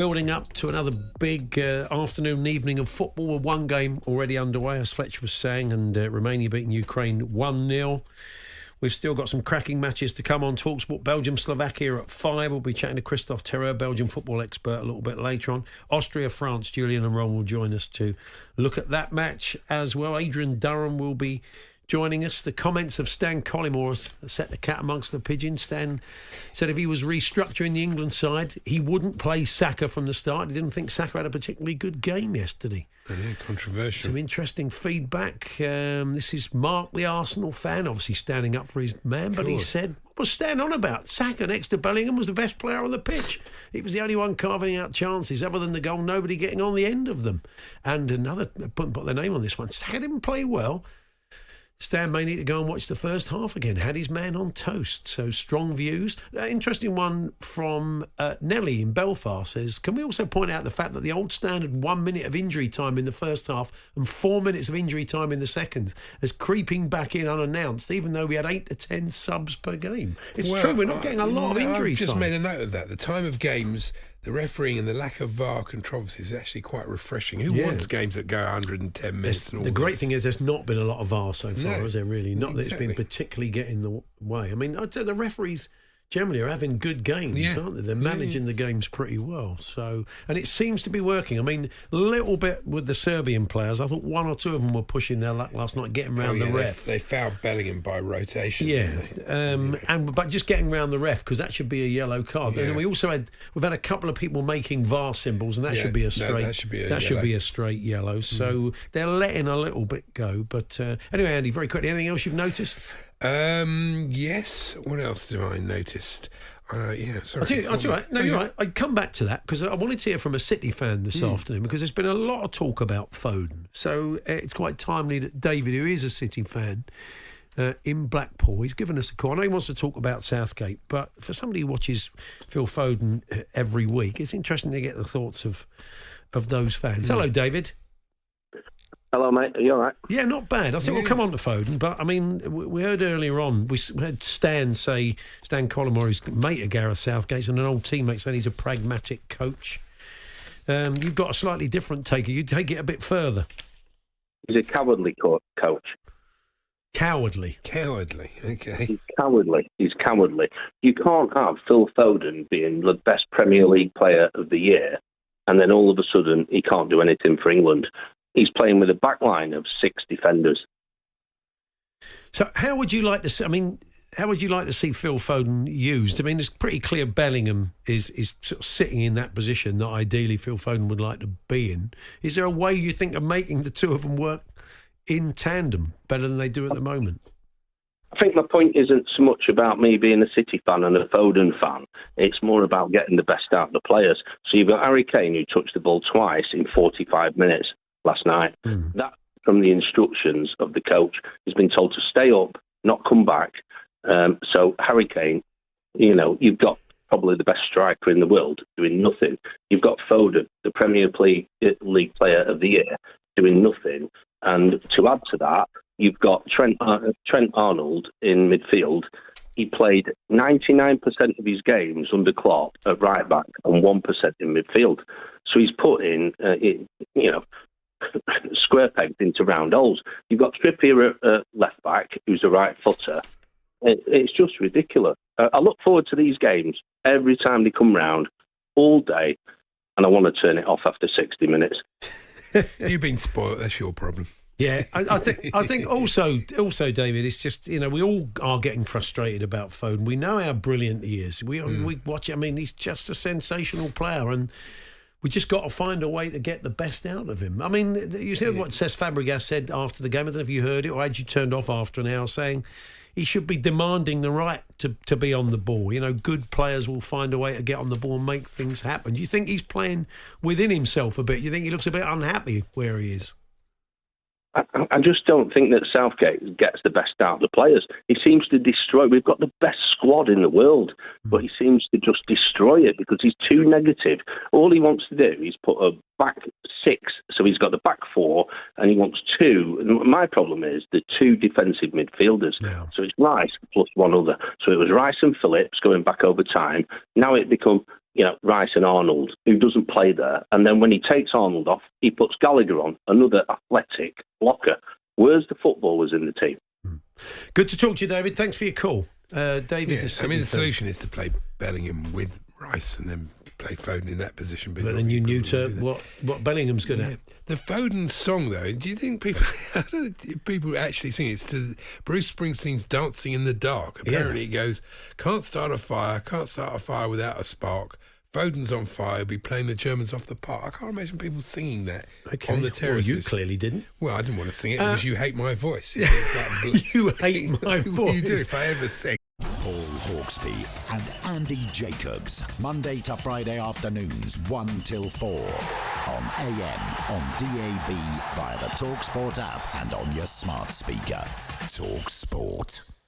Building up to another big afternoon, evening of football with one game already underway, as Fletcher was saying, and Romania beating Ukraine 1-0. We've still got some cracking matches to come on talkSPORT. Belgium-Slovakia at 5. We'll be chatting to Christophe Terreur, Belgian football expert, a little bit later on. Austria-France, Julian and Ron will join us to look at that match as well. Adrian Durham will be joining us. The comments of Stan Collymore set the cat amongst the pigeons. Stan said if he was restructuring the England side, he wouldn't play Saka from the start. He didn't think Saka had a particularly good game yesterday. Yeah, controversial. Some interesting feedback. This is Mark, the Arsenal fan, obviously standing up for his man, but he said, what was Stan on about? Saka next to Bellingham was the best player on the pitch. He was the only one carving out chances. Other than the goal, nobody getting on the end of them. And another, put their name on this one, Saka didn't play well. Stan may need to go and watch the first half again. Had his man on toast. So strong views. Interesting one from Nelly in Belfast says, can we also point out the fact that the old standard 1 minute of injury time in the first half and 4 minutes of injury time in the second is creeping back in unannounced, even though we had 8 to 10 subs per game? It's true, we're not getting a lot of injury time. I've just made a note of that. The time of games, the refereeing and the lack of VAR controversy is actually quite refreshing. Who wants games that go 110 minutes? And all the great thing is there's not been a lot of VAR so far, has there really? Not that it's been particularly getting the way. I mean, I'd say the referees generally are having good games, aren't they? They're managing the games pretty well. So, and it seems to be working. I mean, a little bit with the Serbian players. I thought one or two of them were pushing their luck last night, getting round the ref. They fouled Bellingham by rotation. But just getting round the ref, because that should be a yellow card. And we've had a couple of people making VAR symbols, and that should be a straight. That should be a straight yellow. So they're letting a little bit go. But anyway, Andy, very quickly, anything else you've noticed? Yes. What else do I noticed? Sorry. I'll tell you right. No, you're right. I'd come back to that because I wanted to hear from a City fan this afternoon, because there's been a lot of talk about Foden. So it's quite timely that David, who is a City fan, in Blackpool, he's given us a call. I know he wants to talk about Southgate, but for somebody who watches Phil Foden every week, it's interesting to get the thoughts of those fans. Hello, David. Hello, mate. Are you all right? Yeah, not bad. I think we'll come on to Foden, but I mean, we heard earlier on, we heard Stan Collymore, who's mate of Gareth Southgate, and an old teammate, saying he's a pragmatic coach. You've got a slightly different take. You take it a bit further. He's a cowardly coach. Cowardly. Okay. He's cowardly. You can't have Phil Foden being the best Premier League player of the year, and then all of a sudden he can't do anything for England. He's playing with a backline of 6 defenders. So how would you like to see, Phil Foden used? I mean, it's pretty clear Bellingham is sort of sitting in that position that ideally Phil Foden would like to be in. Is there a way you think of making the two of them work in tandem better than they do at the moment? I think my point isn't so much about me being a City fan and a Foden fan. It's more about getting the best out of the players. So you've got Harry Kane, who touched the ball twice in 45 minutes last night. That, from the instructions of the coach, he's been told to stay up, not come back. So Harry Kane, you've got probably the best striker in the world doing nothing. You've got Foden, the Premier League player of the year, doing nothing. And to add to that, you've got Trent Arnold in midfield. He played 99% of his games under Klopp at right back and 1% in midfield. So he's put in, square pegs into round holes. You've got Trippier at left back, who's a right footer. It's just ridiculous. I look forward to these games every time they come round, all day, and I want to turn it off after 60 minutes. You've been spoiled. That's your problem. Yeah, I think also, David, it's just, we all are getting frustrated about Foden. We know how brilliant he is. We watch it. I mean, he's just a sensational player, and we just got to find a way to get the best out of him. I mean, you heard what Cesc Fabregas said after the game. I don't know if you heard it or had you turned off after an hour, saying he should be demanding the right to be on the ball. Good players will find a way to get on the ball and make things happen. Do you think he's playing within himself a bit? Do you think he looks a bit unhappy where he is? I just don't think that Southgate gets the best out of the players. He seems to destroy. We've got the best squad in the world, but he seems to just destroy it because he's too negative. All he wants to do is put a back 6, so he's got the back 4, and he wants 2. And my problem is the 2 defensive midfielders. Yeah. So it's Rice plus one other. So it was Rice and Phillips going back over time. Now it become Rice and Arnold, who doesn't play there. And then when he takes Arnold off, he puts Gallagher on, another athletic blocker. Where's the footballers in the team? Good to talk to you, David. Thanks for your call. David, the solution is to play Bellingham with Rice and then play Foden in that position. But then you knew what Bellingham's good at. The Foden song, though, do you think people actually sing it? It's to Bruce Springsteen's Dancing in the Dark. Apparently it goes, can't start a fire without a spark. Foden's on fire, he'll be playing the Germans off the park. I can't imagine people singing that on the terraces. Well, you clearly didn't. Well, I didn't want to sing it because you hate my voice. You hate my voice. You do if I ever sing. Paul Hawksbee and Andy Jacobs, Monday to Friday afternoons 1 till 4 on AM, on DAB, via the talkSPORT app and on your smart speaker. talkSPORT.